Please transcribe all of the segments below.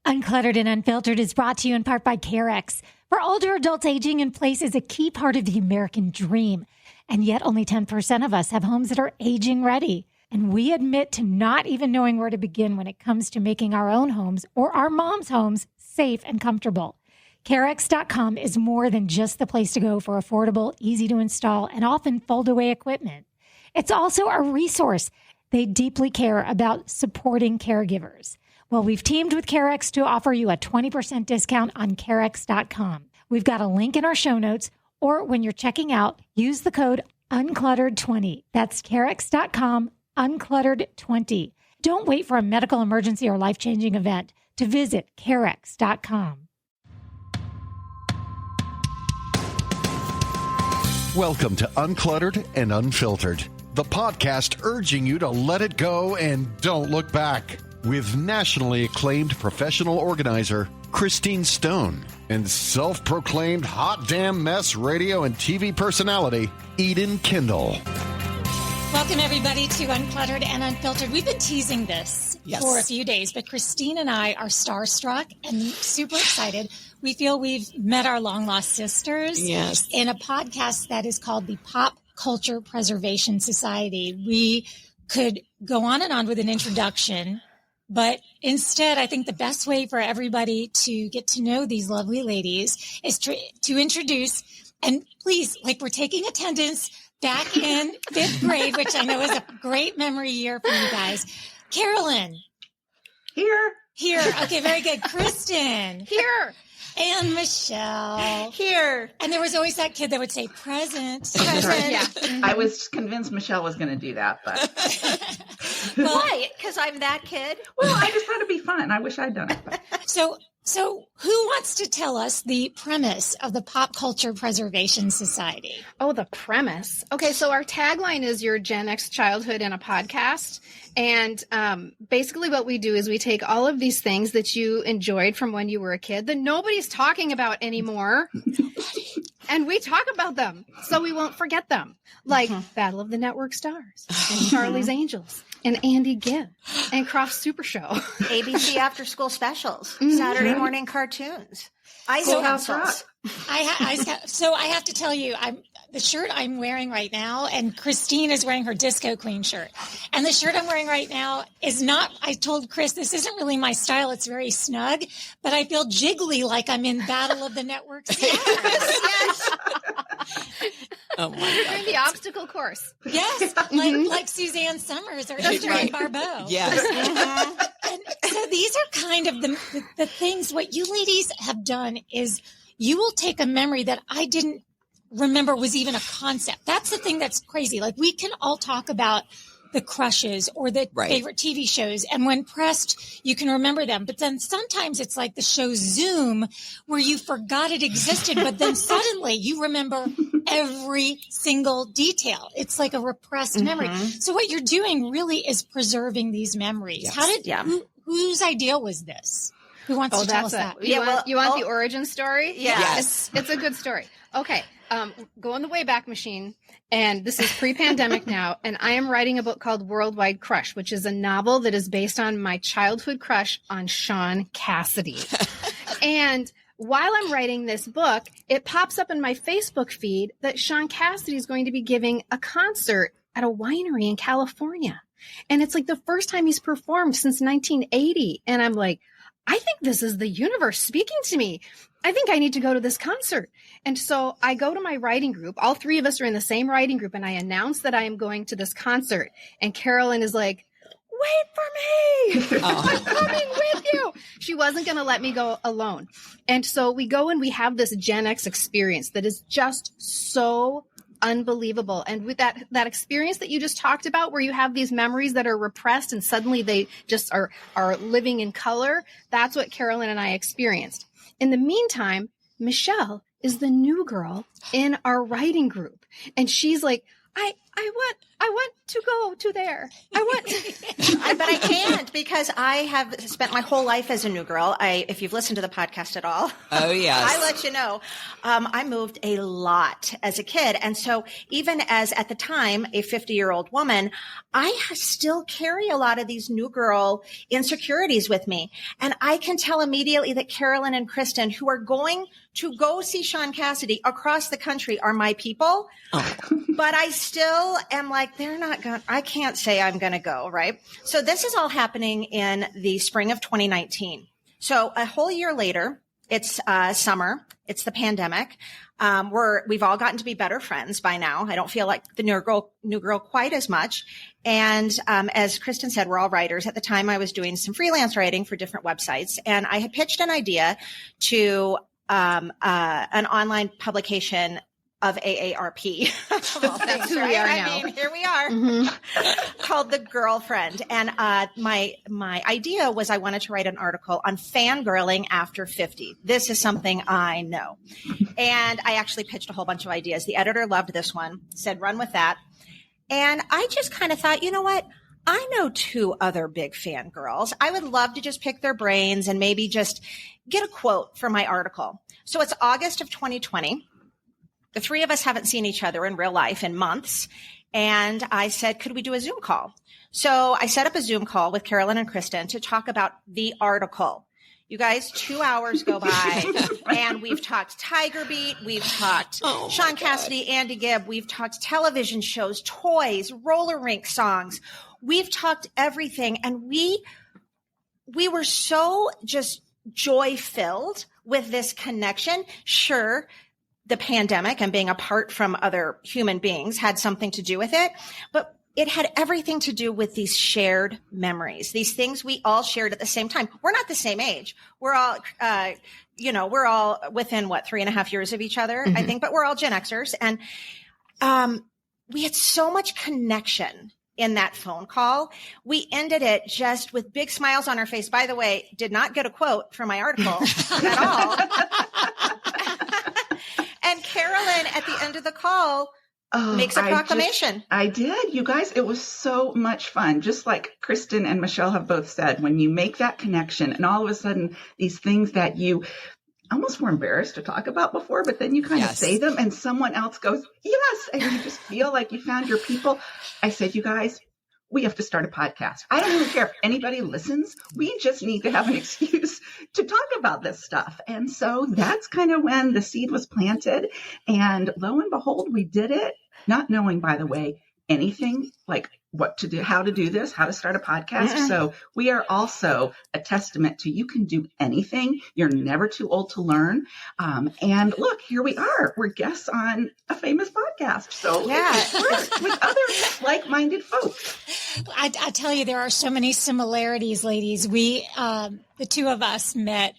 Uncluttered and Unfiltered is brought to you in part by CareX. For older adults, aging in place is a key part of the American dream. And yet only 10% of us have homes that are aging ready. And we admit to not even knowing where to begin when it comes to making our own homes or our mom's homes safe and comfortable. CareX.com is more than just the place to go for affordable, easy to install, and often fold away equipment. It's also a resource. They deeply care about supporting caregivers. Well, we've teamed with CareX to offer you a 20% discount on CareX.com. We've got a link in our show notes, or when you're checking out, use the code Uncluttered20. That's CareX.com, Uncluttered20. Don't wait for a medical emergency or life-changing event to visit CareX.com. Welcome to Uncluttered and Unfiltered, the podcast urging you to let it go and don't look back. With nationally acclaimed professional organizer Christine Stone and self-proclaimed hot damn mess radio and TV personality Eden Kendall. Welcome, everybody, to Uncluttered and Unfiltered. We've been teasing this for a few days, but Christine and I are starstruck and super excited. We feel we've met our long-lost sisters in a podcast that is called the Pop Culture Preservation Society. We could go on and on with an introduction, but instead, I think the best way for everybody to get to know these lovely ladies is to introduce, and please, like, we're taking attendance back in fifth grade, which I know is a great memory year for you guys. Carolyn. Here. Okay, very good. Kristen. Here. And Michelle. Here. And there was always that kid that would say present. Yeah. I was convinced Michelle was going to do that, but. Why? Because I'm that kid? Well, I just thought it'd be fun. I wish I'd done it. But. So who wants to tell us the premise of the Pop Culture Preservation Society? Oh, the premise. Okay, so our tagline is your Gen X childhood in a podcast. And basically what we do is we take all of these things that you enjoyed from when you were a kid that nobody's talking about anymore. And we talk about them so we won't forget them. Like Battle of the Network Stars and Charlie's Angels and Andy Gibb and Croft Super Show. ABC After School Specials. Saturday morning cartoons. Ice pencils. So I have to tell you, the shirt I'm wearing right now, and Christine is wearing her Disco Queen shirt. And the shirt I'm wearing right now is not, I told Chris, this isn't really my style. It's very snug, but I feel jiggly like I'm in Battle of the Network Stars. Yes. Oh my God. You're in the obstacle course. Yes, like Suzanne Summers or Adrienne Barbeau. Yes. And so these are kind of the things. What you ladies have done is you will take a memory that I didn't remember was even a concept. That's the thing that's crazy. Like, we can all talk about the crushes or the favorite TV shows, and when pressed, you can remember them. But then sometimes it's like the show Zoom, where you forgot it existed, but then suddenly you remember every single detail. It's like a repressed memory. So what you're doing really is preserving these memories. Yes. Whose idea was this? Who wants to tell us that? You want the origin story? Yes. It's a good story. Okay. Go in the Wayback Machine, and this is pre-pandemic now, and I am writing a book called Worldwide Crush, which is a novel that is based on my childhood crush on Sean Cassidy. And while I'm writing this book, it pops up in my Facebook feed that Sean Cassidy is going to be giving a concert at a winery in California. And it's like the first time he's performed since 1980. And I'm like, I think this is the universe speaking to me. I think I need to go to this concert. And so I go to my writing group. All three of us are in the same writing group. And I announce that I am going to this concert. And Carolyn is like, wait for me. I'm coming with you. She wasn't going to let me go alone. And so we go and we have this Gen X experience that is just so unbelievable. And with that experience that you just talked about, where you have these memories that are repressed and suddenly they just are living in color, that's what Carolyn and I experienced. In the meantime, Michelle is the new girl in our writing group. And she's like, I want to go to there. But I can't because I have spent my whole life as a new girl. If you've listened to the podcast at all, oh yes, I let you know. I moved a lot as a kid. And so even as at the time, a 50-year-old woman, I still carry a lot of these new girl insecurities with me. And I can tell immediately that Carolyn and Kristen, who are going to go see Sean Cassidy across the country, are my people. Oh. But I still am like, they're not going, I can't say I'm going to go. Right. So this is all happening in the spring of 2019. So a whole year later, it's summer. It's the pandemic. We've all gotten to be better friends by now. I don't feel like the new girl quite as much. And as Kristen said, we're all writers. At the time, I was doing some freelance writing for different websites, and I had pitched an idea to an online publication of AARP. That's who we are now. I mean, here we are, called The Girlfriend. And my idea was I wanted to write an article on fangirling after 50. This is something I know. And I actually pitched a whole bunch of ideas. The editor loved this one, said, run with that. And I just kind of thought, you know what? I know 2 other big fangirls. I would love to just pick their brains and maybe just get a quote for my article. So it's August of 2020. The 3 of us haven't seen each other in real life in months. And I said, could we do a Zoom call? So I set up a Zoom call with Carolyn and Kristen to talk about the article. You guys, 2 hours go by and we've talked Tiger Beat. We've talked Sean Cassidy, Andy Gibb. We've talked television shows, toys, roller rink songs. We've talked everything. And we were so just joy filled with this connection. Sure, the pandemic and being apart from other human beings had something to do with it, but it had everything to do with these shared memories, these things we all shared at the same time. We're not the same age. We're all, we're all within 3.5 years of each other, I think, but we're all Gen Xers. And we had so much connection in that phone call. We ended it just with big smiles on our face. By the way, did not get a quote from my article at all. And Carolyn, at the end of the call, makes a proclamation. I did. You guys, it was so much fun. Just like Kristen and Michelle have both said, when you make that connection and all of a sudden these things that you almost were embarrassed to talk about before, but then you kind of say them and someone else goes, yes. And you just feel like you found your people. I said, you guys, we have to start a podcast. I don't even care if anybody listens. We just need to have an excuse to talk about this stuff. And so that's kind of when the seed was planted. And lo and behold, we did it, not knowing, by the way, anything like what to do, how to do this, how to start a podcast. So we are also a testament to you can do anything. You're never too old to learn. And look, here we are. We're guests on a famous podcast. So with other like-minded folks. I tell you, there are so many similarities, ladies. We, the 2 of us met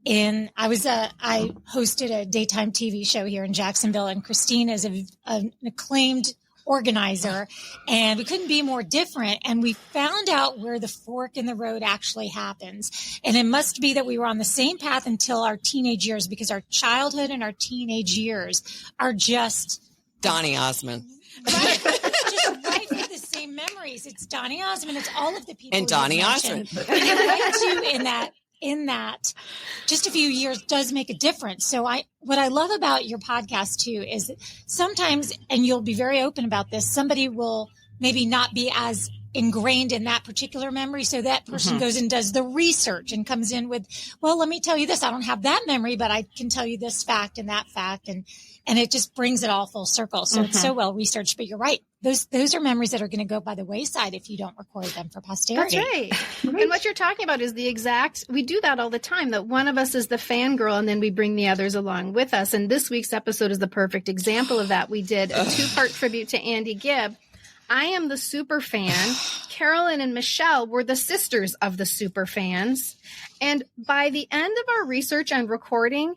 I hosted a daytime TV show here in Jacksonville, and Christine is an acclaimed organizer, and we couldn't be more different. And we found out where the fork in the road actually happens. And it must be that we were on the same path until our teenage years, because our childhood and our teenage years are just Donny Osmond. Right. Just right with the same memories. It's Donny Osmond. It's all of the people. And Donny Osmond. And you're right too in that just a few years does make a difference. So what I love about your podcast too is that sometimes, and you'll be very open about this, somebody will maybe not be as ingrained in that particular memory. So that person goes and does the research and comes in with, well, let me tell you this. I don't have that memory, but I can tell you this fact and that fact. And it just brings it all full circle. So it's so well researched, but you're right. Those are memories that are going to go by the wayside if you don't record them for posterity. That's right. And what you're talking about is we do that all the time, that one of us is the fangirl and then we bring the others along with us. And this week's episode is the perfect example of that. We did a 2-part tribute to Andy Gibb. I am the super fan. Carolyn and Michelle were the sisters of the super fans. And by the end of our research and recording,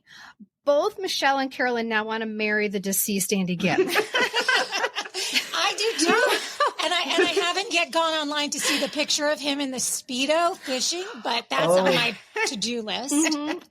both Michelle and Carolyn now want to marry the deceased Andy Gibb. I do too. And I haven't yet gone online to see the picture of him in the Speedo fishing, but that's on my to-do list.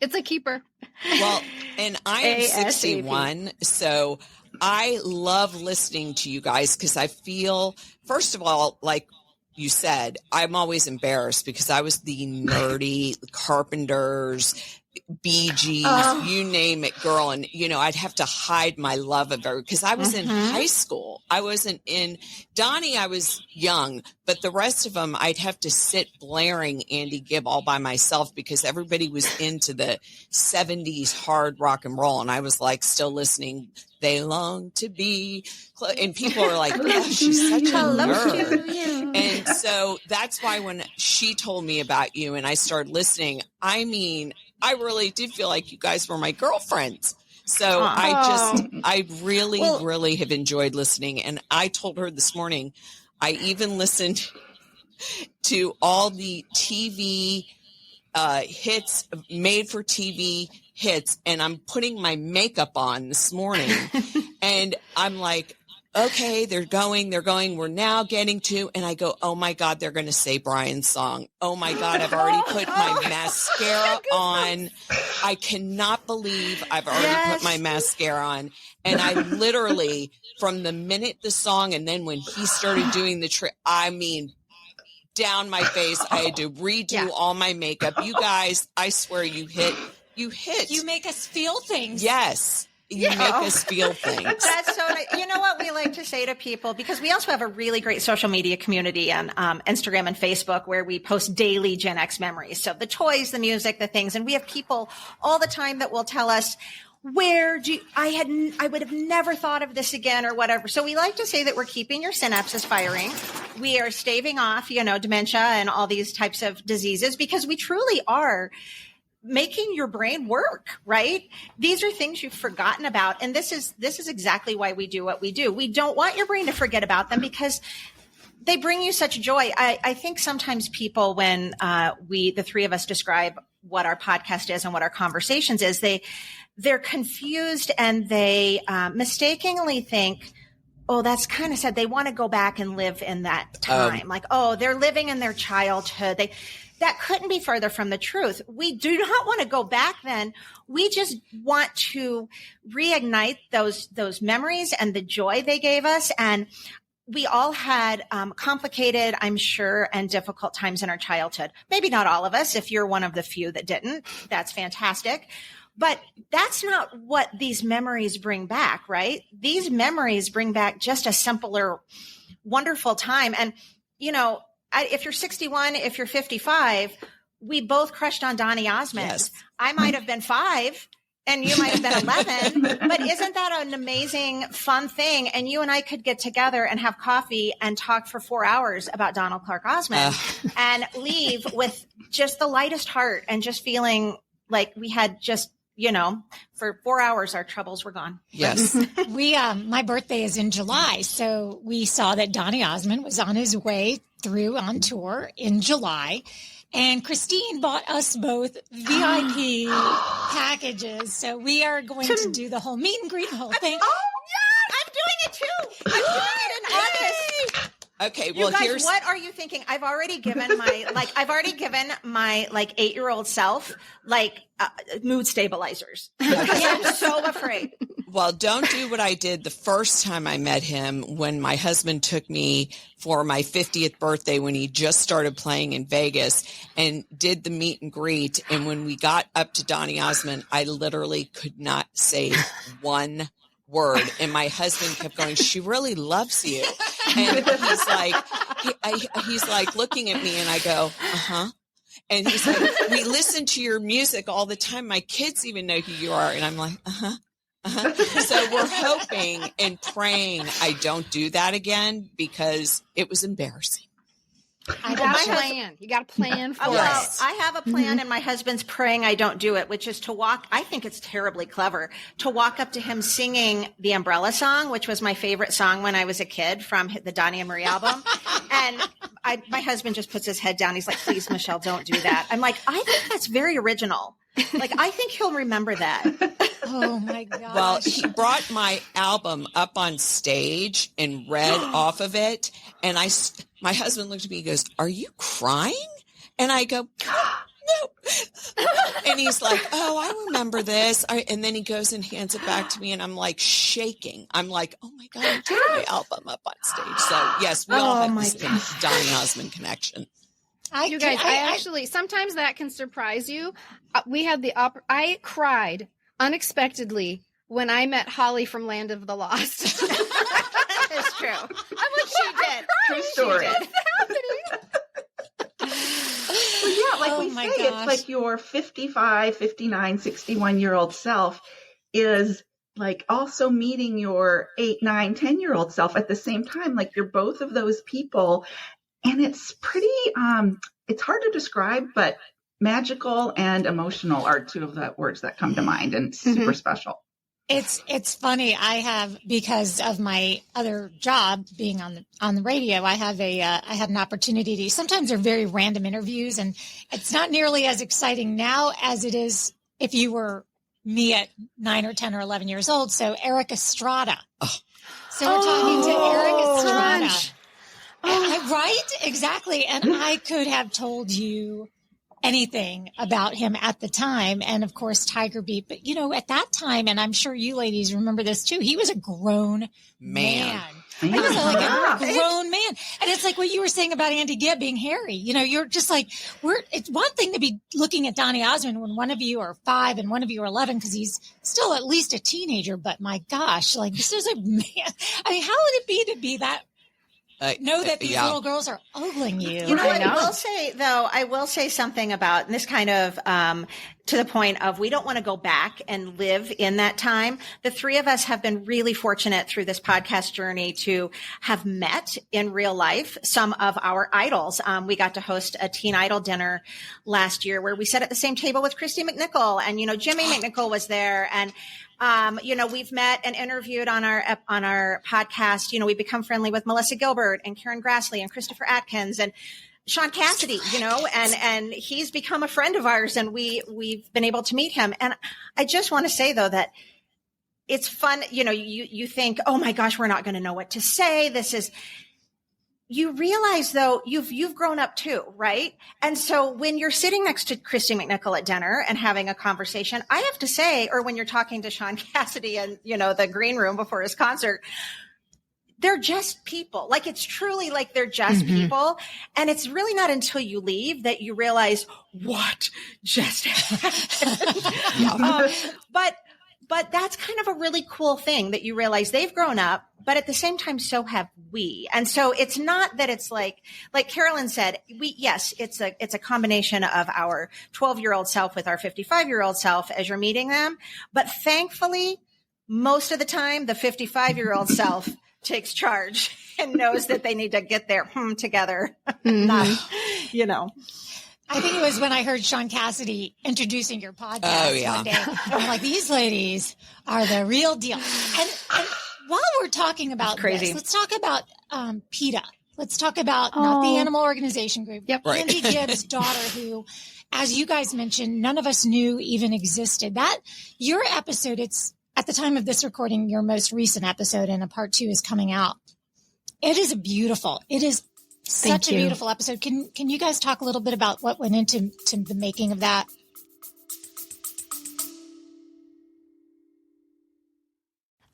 It's a keeper. Well, and I am 61, so I love listening to you guys because I feel, first of all, like you said, I'm always embarrassed because I was the nerdy Carpenters, Bee Gees, you name it, girl. And, I'd have to hide my love of her because I was in high school. I wasn't in Donnie. I was young, but the rest of them, I'd have to sit blaring Andy Gibb all by myself because everybody was into the 70s hard rock and roll. And I was like, still listening. They long to be, and people are like, yeah, she's such a nerd. And so that's why when she told me about you and I started listening, I really did feel like you guys were my girlfriends. So I really have enjoyed listening. And I told her this morning, I even listened to all the TV hits, made for TV hits, and I'm putting my makeup on this morning. And I'm like, okay, they're going, we're now getting to, and I go, oh my God, they're going to say Brian's song. Oh my God, I've already put my mascara on. I cannot believe I've already put my mascara on. And I literally, from the minute the song, and then when he started doing the trick, down my face, I had to redo all my makeup. You guys, I swear you hit. You make us feel things. Yes. You make us feel things. That's so nice. You know what we like to say to people, because we also have a really great social media community on Instagram and Facebook where we post daily Gen X memories. So the toys, the music, the things. And we have people all the time that will tell us, I would have never thought of this again or whatever. So we like to say that we're keeping your synapses firing. We are staving off, dementia and all these types of diseases because we truly are making your brain work, right? These are things you've forgotten about. And this is exactly why we do what we do. We don't want your brain to forget about them because they bring you such joy. I think sometimes people, when the three of us describe what our podcast is and what our conversations is, they're confused and they mistakenly think, oh, that's kind of sad. They want to go back and live in that time. They're living in their childhood. That couldn't be further from the truth. We do not want to go back then. We just want to reignite those memories and the joy they gave us. And we all had complicated, I'm sure, and difficult times in our childhood. Maybe not all of us. If you're one of the few that didn't, that's fantastic. But that's not what these memories bring back, right? These memories bring back just a simpler, wonderful time. And, if you're 61, if you're 55, we both crushed on Donny Osmond. Yes. I might have been 5 and you might have been 11, but isn't that an amazing, fun thing? And you and I could get together and have coffee and talk for 4 hours about Donald Clark Osmond and leave with just the lightest heart and just feeling like we had just, for 4 hours, our troubles were gone. Yes. My birthday is in July. So we saw that Donny Osmond was on his way through on tour in July. And Christine bought us both VIP packages. So we are going to do the whole meet and greet and whole thing. Oh, yeah, I'm doing it too. I'm doing it in August. Okay, well, you guys, what are you thinking? I've already given my 8-year-old self mood stabilizers because I'm so afraid. Well, don't do what I did the first time I met him when my husband took me for my 50th birthday when he just started playing in Vegas and did the meet and greet. And when we got up to Donny Osmond, I literally could not say one word. And my husband kept going, she really loves you. And he's like looking at me and I go, uh-huh. And he's like, we listen to your music all the time. My kids even know who you are. And I'm like, uh-huh. So we're hoping and praying I don't do that again because it was embarrassing. I got a plan. You got a plan for Yes. it. I have a plan, and my husband's praying I don't do it, which is to walk. I think it's terribly clever to walk up to him singing the Umbrella Song, which was my favorite song when I was a kid from the Donny and Marie album. And my husband just puts his head down. He's like, please, Michelle, don't do that. I'm like, I think that's very original. I think he'll remember that. Oh my gosh. Well, he brought my album up on stage and read off of it. And my husband looked at me and goes, are you crying? And I go, And he's like, oh, I remember this. And then he goes and hands it back to me, and I'm like shaking. I'm like, oh my God, I'm taking my album up on stage. So yes, we all have this Donny Osmond connection. You guys, I actually, sometimes that can surprise you. We had I cried unexpectedly when I met Holly from Land of the Lost. It's true. I'm like, she did. True story. Well, yeah, like we say, it's like your 55, 59, 61-year-old self is like also meeting your 8, 9, 10-year-old self at the same time. Like you're both of those people. And it's pretty, it's hard to describe, but magical and emotional are two of the words that come to mind, and super special. It's funny. I have, because of my other job being on the radio, I had an opportunity to, sometimes they're very random interviews, and it's not nearly as exciting now as it is if you were me at 9 or 10 or 11 years old. So Eric Estrada. Oh. So we're talking to Eric Estrada. Right? Exactly. And I could have told you anything about him at the time. And of course, Tiger Beat. But, at that time, and I'm sure you ladies remember this too, he was a grown man. He was like a grown man. And it's like what you were saying about Andy Gibb being hairy. You're just like, it's one thing to be looking at Donny Osmond when one of you are 5 and one of you are 11, because he's still at least a teenager. But my gosh, like this is a man. I mean, how would it be to be that? Know that these little girls are ogling you. I will say something about, and this kind of to the point of, we don't want to go back and live in that time. The three of us have been really fortunate through this podcast journey to have met in real life some of our idols. We got to host a teen idol dinner last year where we sat at the same table with Christy McNichol, and Jimmy McNichol was there, and we've met and interviewed on our podcast. We become friendly with Melissa Gilbert and Karen Grassley and Christopher Atkins and Sean Cassidy, and he's become a friend of ours, and we've been able to meet him. And I just want to say though, that it's fun. You think, oh my gosh, we're not going to know what to say. You realize though, you've grown up too, right? And so when you're sitting next to Christy McNichol at dinner and having a conversation, I have to say, or when you're talking to Sean Cassidy in, the green room before his concert, they're just people. Like, it's truly like they're just people. And it's really not until you leave that you realize what just happened. But that's kind of a really cool thing, that you realize they've grown up, but at the same time, so have we. And so it's not that it's like Carolyn said, it's a combination of our 12-year-old self with our 55-year-old self as you're meeting them. But thankfully, most of the time, the 55-year-old self takes charge and knows that they need to get their together. Not, I think it was when I heard Sean Cassidy introducing your podcast one day. I'm like, these ladies are the real deal. And while we're talking about this, let's talk about PETA. Let's talk about not the Animal Organization Group. Yep. Right. Andy Gibbs' daughter, who, as you guys mentioned, none of us knew even existed. Your episode, it's at the time of this recording, your most recent episode, and a part 2 is coming out. It is such a beautiful episode. Can you guys talk a little bit about what went into the making of that?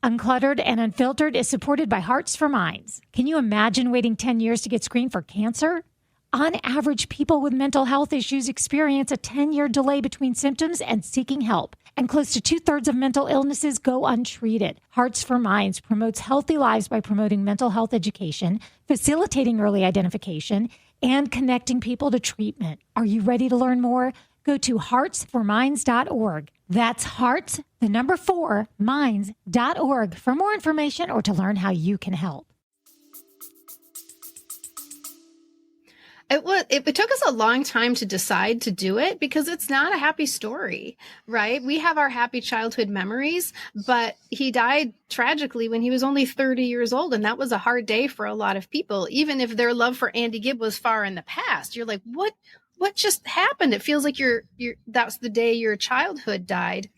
Uncluttered and Unfiltered is supported by Hearts for Minds. Can you imagine waiting 10 years to get screened for cancer? On average, people with mental health issues experience a 10-year delay between symptoms and seeking help, and close to 2/3 of mental illnesses go untreated. Hearts for Minds promotes healthy lives by promoting mental health education, facilitating early identification, and connecting people to treatment. Are you ready to learn more? Go to heartsforminds.org. That's hearts, 4, minds.org for more information or to learn how you can help. It took us a long time to decide to do it because it's not a happy story, right? We have our happy childhood memories, but he died tragically when he was only 30 years old. And that was a hard day for a lot of people. Even if their love for Andy Gibb was far in the past, you're like, what just happened? It feels like that's the day your childhood died.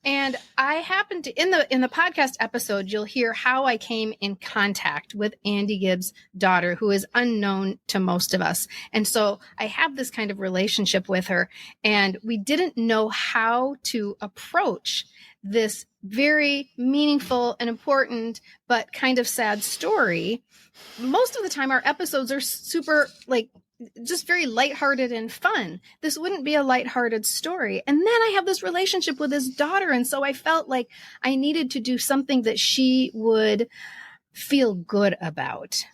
And I happened to in the podcast episode, you'll hear how I came in contact with Andy Gibbs' daughter, who is unknown to most of us. And so I have this kind of relationship with her, and we didn't know how to approach this very meaningful and important, but kind of sad story. Most of the time, our episodes are super just very lighthearted and fun. This wouldn't be a lighthearted story. And then I have this relationship with his daughter. And so I felt like I needed to do something that she would feel good about.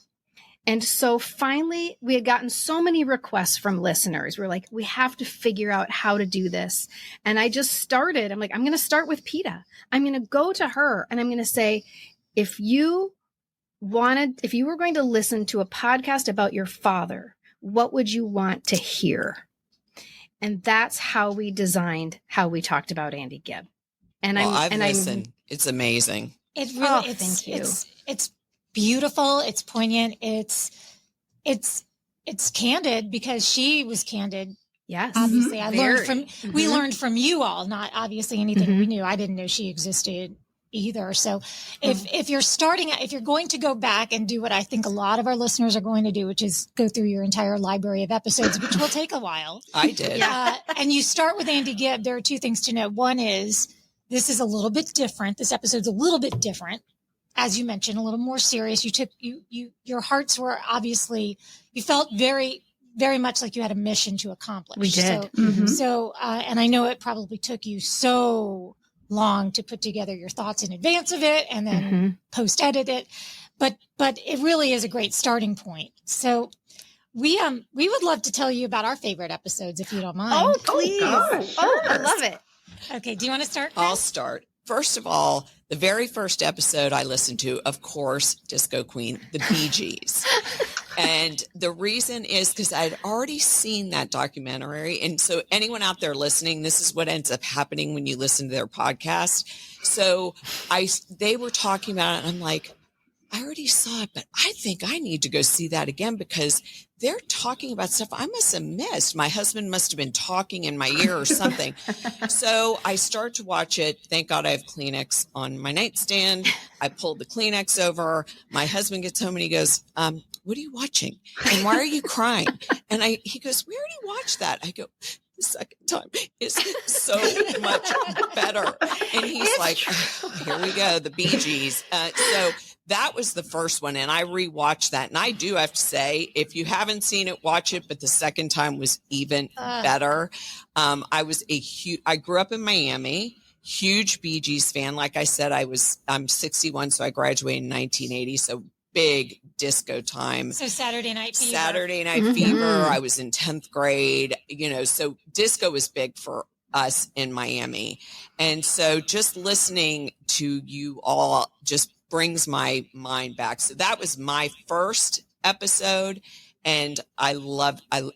And so finally, we had gotten so many requests from listeners. We're like, we have to figure out how to do this. And I just started. I'm like, I'm going to start with PETA. I'm going to go to her and I'm going to say, if you were going to listen to a podcast about your father, what would you want to hear? And that's how we designed how we talked about Andy Gibb. And I've listened. It's amazing. It really, thank you. It's beautiful. It's poignant. It's candid because she was candid. Yes. Obviously, Mm-hmm. we learned from you all, not obviously anything we knew. I didn't know she existed either. So if you're going to go back and do what I think a lot of our listeners are going to do, which is go through your entire library of episodes, which will take a while. I did. And you start with Andy Gibb, there are two things to know. One is this is a little bit different. This episode's a little bit different. As you mentioned, a little more serious. Your hearts were obviously, you felt very, very much like you had a mission to accomplish. We did. And I know it probably took you so long to put together your thoughts in advance of it and then post edit it. But it really is a great starting point. So we would love to tell you about our favorite episodes if you don't mind. Oh, please. I love it. Okay. Do you want to start? I'll start. First of all, the very first episode I listened to, of course, Disco Queen, the Bee Gees. And the reason is because I'd already seen that documentary. And so anyone out there listening, this is what ends up happening when you listen to their podcast. So they were talking about it and I'm like, I already saw it, but I think I need to go see that again because they're talking about stuff I must have missed. My husband must have been talking in my ear or something. So I start to watch it. Thank God I have Kleenex on my nightstand. I pulled the Kleenex over. My husband gets home and he goes, what are you watching? And why are you crying? And he goes, we already watched that. I go, the second time is so much better. And he's like, here we go, the Bee Gees. So that was the first one. And I rewatched that. And I do have to say, if you haven't seen it, watch it. But the second time was even better. I grew up in Miami, huge Bee Gees fan. Like I said, I'm 61, so I graduated in 1980. So big disco time. So Saturday Night Fever. I was in 10th grade, so disco was big for us in Miami. And so just listening to you all just brings my mind back. So that was my first episode. And I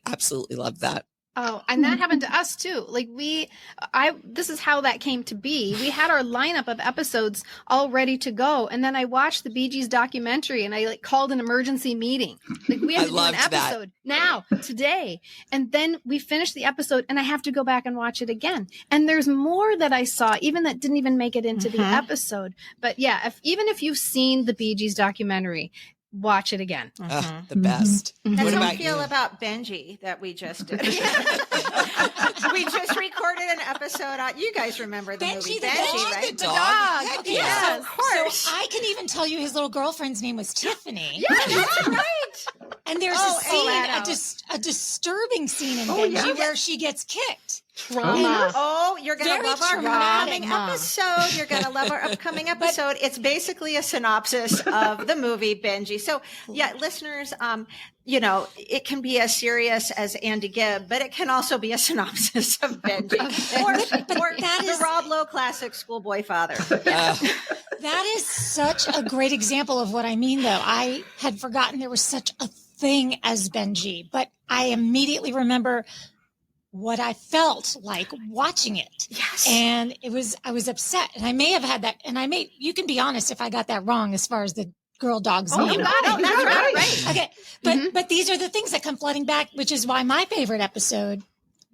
absolutely love that. Oh, and that happened to us too. Like this is how that came to be. We had our lineup of episodes all ready to go. And then I watched the Bee Gees documentary and I called an emergency meeting. Like we have to do an episode now, today. And then we finished the episode and I have to go back and watch it again. And there's more that I saw, even that didn't even make it into the episode. But yeah, even if you've seen the Bee Gees documentary, watch it again. The best. That's how I feel about Benji that we just did. We just recorded an episode on, you guys remember the movie Benji, right? The dog. Okay, yeah, of course. So I can even tell you his little girlfriend's name was Tiffany. Yeah, that's right. And there's a scene, a disturbing scene in Benji where she gets kicked. Trauma. Oh, you're going to love our upcoming traumatic. episode. You're going to love our upcoming episode. It's basically a synopsis of the movie Benji. So yeah, listeners, it can be as serious as Andy Gibb, but it can also be a synopsis of Benji or the Rob Lowe classic Schoolboy Father. That is such a great example of what I mean, though. I had forgotten there was such a thing as Benji, but I immediately remember what I felt like watching it. Yes. And I was upset, and I may have had that, and you can be honest if I got that wrong as far as the girl dog's name. You got it. That's right. Okay. But these are the things that come flooding back, which is why my favorite episode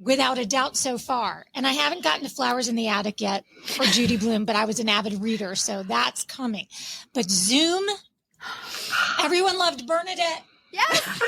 without a doubt so far. And I haven't gotten to Flowers in the Attic yet or Judy Blume, but I was an avid reader, so that's coming. But Zoom, everyone loved Bernadette. Yes,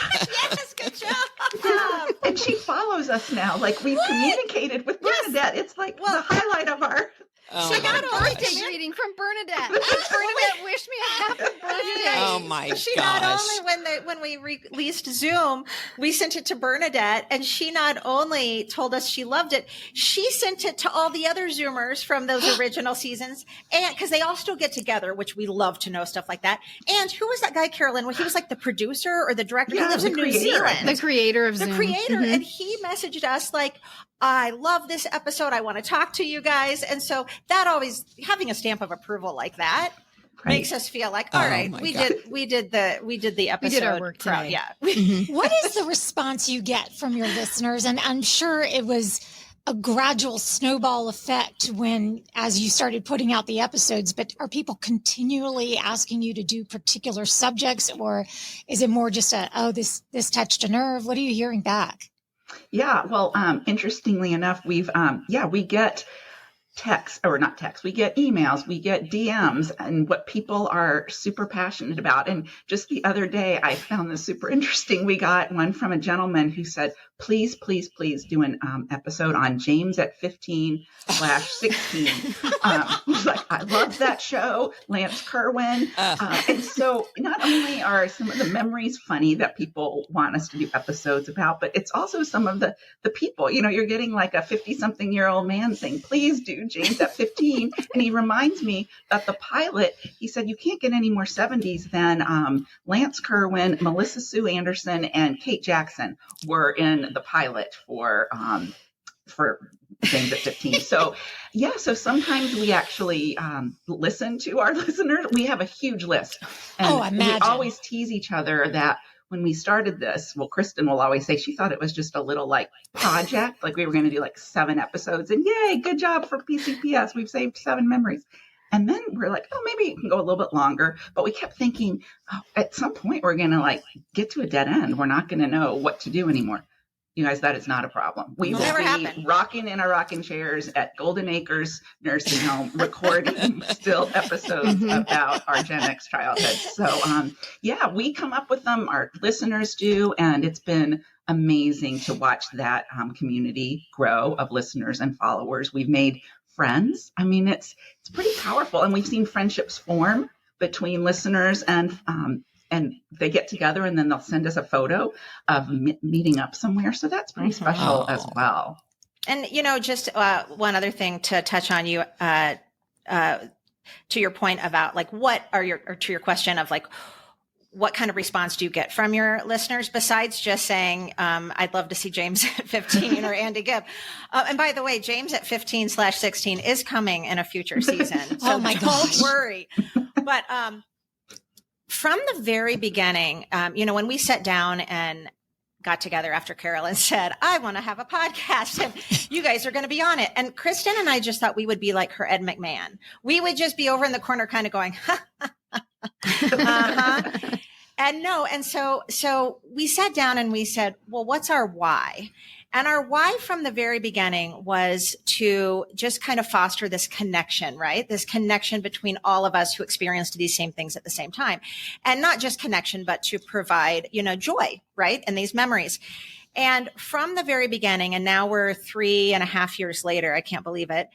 yes, good job. And she follows us now. Like we've communicated with Bernadette. It's like the highlight of our. Oh She got a my birthday gosh. greeting from Bernadette. Bernadette wished me a happy birthday. Oh my She gosh. not only when we released Zoom, we sent it to Bernadette, and she not only told us she loved it, she sent it to all the other Zoomers from those original seasons, and because they all still get together, which we love to know stuff like that. And who was that guy, Carolyn? Well, he was like the producer or the director. Yeah, he lives the in New creator. Zealand. The creator of The Zoom. creator, Mhm. and he messaged us like, I love this episode. I want to talk to you guys. And so that always having a stamp of approval like that makes us feel like, all right, my we God. did the episode. our work proud. today. Yeah. What is the response you get from your listeners? And I'm sure it was a gradual snowball effect when, as you started putting out the episodes, but are people continually asking you to do particular subjects, or is it more just this touched a nerve? What are you hearing back? Yeah, well, interestingly enough, we get texts, or not texts, we get emails, we get DMs, and what people are super passionate about. And just the other day, I found this super interesting. We got one from a gentleman who said, please, please, please do an episode on James at 15/16. He's like, I love that show, Lance Kerwin. And so not only are some of the memories funny that people want us to do episodes about, but it's also some of the people, you're getting like a 50-something-year-old man saying, please do James at 15. And he reminds me that the pilot, he said, you can't get any more 70s than Lance Kerwin, Melissa Sue Anderson, and Kate Jackson were in the pilot for James at 15. So sometimes we actually listen to our listeners. We have a huge list. And I imagine. we always tease each other that when we started this, well, Kristen will always say she thought it was just a little like project, like we were going to do like 7 episodes, and yay, good job for PCPS. We've saved 7 memories. And then we're like, oh, maybe it can go a little bit longer. But we kept thinking, at some point, we're going to like get to a dead end. We're not going to know what to do anymore. You guys, that is not a problem. We will Never be happened. rocking in our rocking chairs at Golden Acres Nursing Home, recording still episodes about our Gen X childhood. So, we come up with them. Our listeners do. And it's been amazing to watch that community grow of listeners and followers. We've made friends. I mean, it's pretty powerful. And we've seen friendships form between listeners and they get together and then they'll send us a photo of meeting up somewhere. So that's pretty special as well. And, just one other thing to touch on you, to your point about like, to your question of like, what kind of response do you get from your listeners besides just saying, I'd love to see James at 15 or Andy Gibb. And by the way, James at 15/16 is coming in a future season. So Oh my don't gosh. worry. But, from the very beginning, when we sat down and got together after Carolyn said, I want to have a podcast and you guys are going to be on it. And Kristen and I just thought we would be like her Ed McMahon. We would just be over in the corner kind of going, And no. And so we sat down and we said, well, what's our why? And our why from the very beginning was to just kind of foster this connection, right? This connection between all of us who experienced these same things at the same time. And not just connection, but to provide, joy, right? And these memories. And from the very beginning, and now we're 3.5 years later, I can't believe it.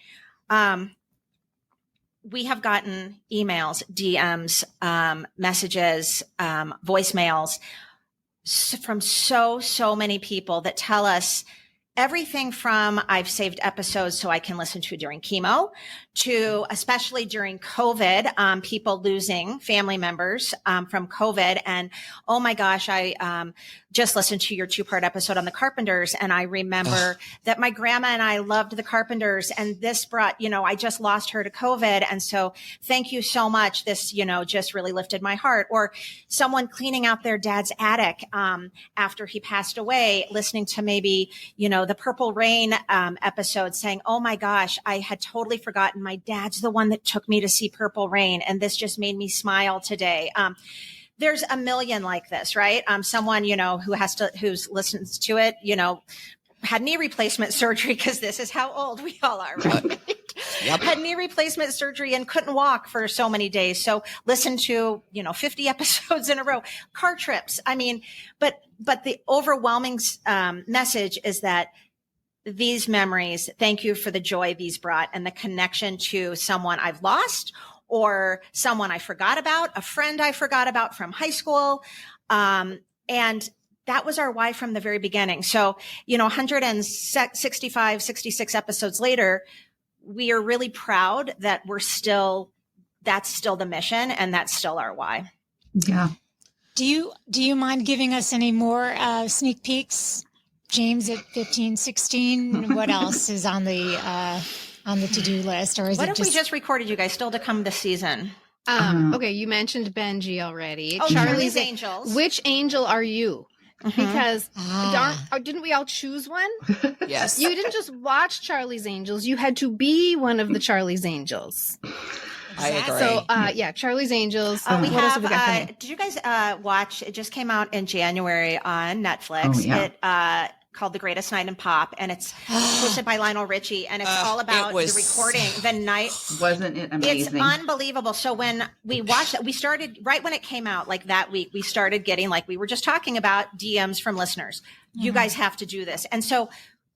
We have gotten emails, DMs, messages, voicemails from so many people that tell us everything from I've saved episodes so I can listen to during chemo to especially during COVID, people losing family members from COVID. And oh my gosh, I just listened to your 2-part episode on the Carpenters. And I remember that my grandma and I loved the Carpenters. And this brought, I just lost her to COVID. And so thank you so much. This, just really lifted my heart. Or someone cleaning out their dad's attic after he passed away, listening to maybe, the Purple Rain episode saying, oh my gosh, I had totally forgotten. My dad's the one that took me to see Purple Rain. And this just made me smile today. There's a million like this, right? Someone, who's listens to it, had knee replacement surgery, because this is how old we all are, right? Yep. Had knee replacement surgery and couldn't walk for so many days. So listened to, 50 episodes in a row, car trips. I mean, but the overwhelming message is that these memories, thank you for the joy these brought and the connection to someone I've lost or someone I forgot about, a friend I forgot about from high school. And that was our why from the very beginning. So, 165, 66 episodes later, we are really proud that that's still the mission and that's still our why. Yeah. Do you mind giving us any more sneak peeks? James at 15, 16, what else is on the to-do list? Or is What it if we just recorded you guys still to come this season? Okay, you mentioned Benji already. Oh, Charlie's Angels. Which angel are you? Because didn't we all choose one? Yes. You didn't just watch Charlie's Angels. You had to be one of the Charlie's Angels. I agree. So, Charlie's Angels. We what else have we got have, coming? did you guys watch, it just came out in January on Netflix. Oh, yeah. It called The Greatest Night in Pop, and it's hosted by Lionel Richie, and it's all about the recording, the night. Wasn't it amazing? It's unbelievable. So when we watched it, we started right when it came out, like that week, we started getting, like we were just talking about, DMs from listeners. You guys have to do this. And so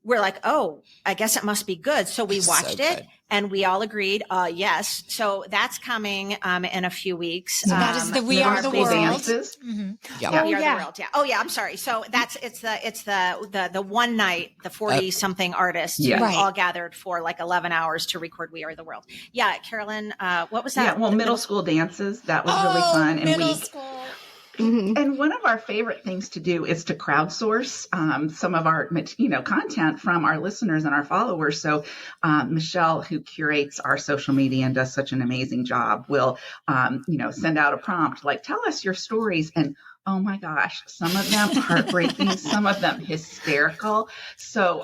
we're like, oh, I guess it must be good. So we watched it and we all agreed, yes. So that's coming in a few weeks. So that is the We Are the World. Mm-hmm. Yep. We Are the World. Yeah. Oh yeah. I'm sorry. So it's the one night, the 40 something artists all gathered for like 11 hours to record We Are the World. Yeah. Carolyn, what was that? Yeah. Well, middle school dances. That was really fun. And middle school. And one of our favorite things to do is to crowdsource some of our, content from our listeners and our followers. So Michelle, who curates our social media and does such an amazing job, will, send out a prompt like, tell us your stories. And oh my gosh, some of them heartbreaking, some of them hysterical. So,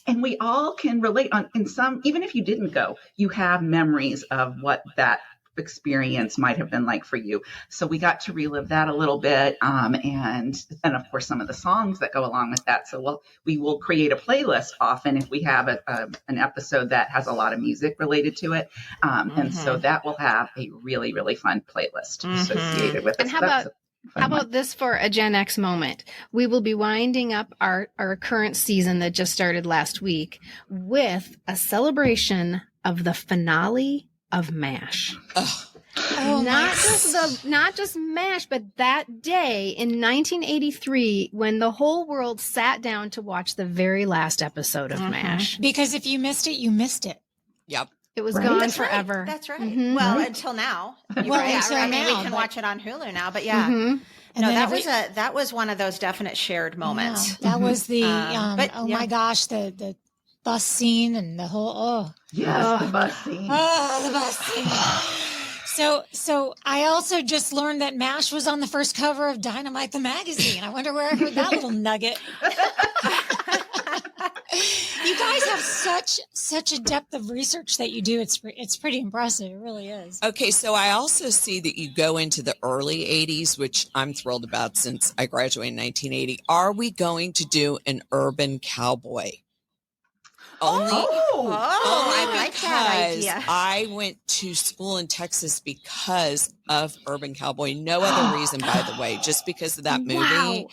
and we all can relate in some, even if you didn't go, you have memories of what that experience might have been like for you. So we got to relive that a little bit. And of course, some of the songs that go along with that. So we will create a playlist often if we have an episode that has a lot of music related to it. And so that will have a really, really fun playlist associated with it. And how about this for a Gen X moment? We will be winding up our current season that just started last week with a celebration of the finale of MASH. Not just MASH, but that day in 1983 when the whole world sat down to watch the very last episode of MASH. Because if you missed it, you missed it. Yep. It was gone That's forever. Right. That's right. Well, until now. Until now, we can watch it on Hulu now, but yeah. And no, then that was one of those definite shared moments. Yeah, that was the my gosh, the bus scene and the whole the bus scene. the bus scene. So I also just learned that MASH was on the first cover of Dynamite the magazine. I wonder where I heard that little nugget. You guys have such a depth of research that you do. It's pretty impressive. It really is. Okay, so I also see that you go into the early 80s, which I'm thrilled about since I graduated in 1980. Are we going to do an urban cowboy? Only I like that idea. I went to school in Texas because of Urban Cowboy. No other reason, by the way, just because of that movie. Wow.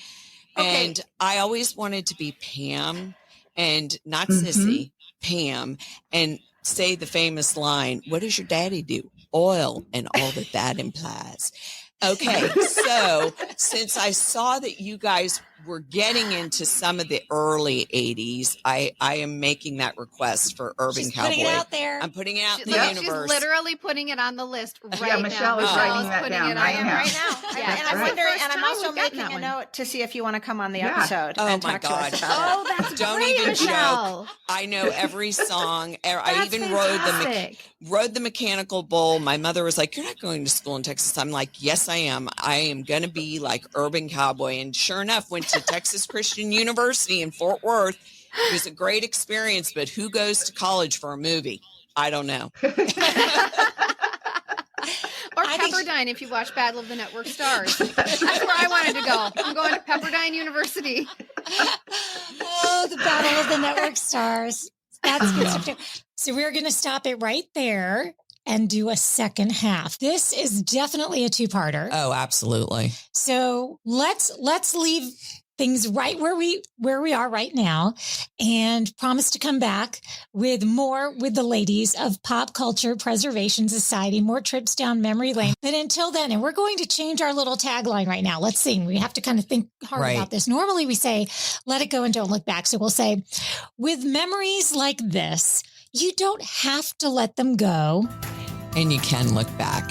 Okay. And I always wanted to be Pam and not Sissy, Pam, and say the famous line, what does your daddy do? Oil and all that implies. Okay, so since I saw that you guys were getting into some of the early 80s, I am making that request for Urban Cowboy. Putting it out there. I'm putting it out in the She's universe. literally putting it on the list right now. Yeah, Michelle is writing that putting down it right on now. right now. Yeah, and I'm right. wondering, and I'm First time also we've gotten making that a one. note to see if you want to come on the Yeah. episode Oh and my talk to us God. about it. That's Don't great, even Michelle. joke. I know every song. I That's even fantastic. rode the mechanical bull. My mother was like, you're not going to school in Texas. I'm like, yes, I am. I am going to be like Urban Cowboy. And sure enough, went to Texas Christian University in Fort Worth. It was a great experience, but who goes to college for a movie? I don't know. Or Pepperdine if you watch Battle of the Network Stars. That's where I wanted to go. I'm going to Pepperdine University. Oh, the battle of the network stars. That's good stuff too. So we're going to stop it right there and do a second half. This is definitely a two-parter. Oh, absolutely. So let's leave things right where we are right now and promise to come back with more with the ladies of Pop Culture Preservation Society, more trips down memory lane. But until then, and we're going to change our little tagline right now. Let's sing. We have to kind of think hard about this. Normally we say, let it go and don't look back. So we'll say, with memories like this, you don't have to let them go. And you can look back.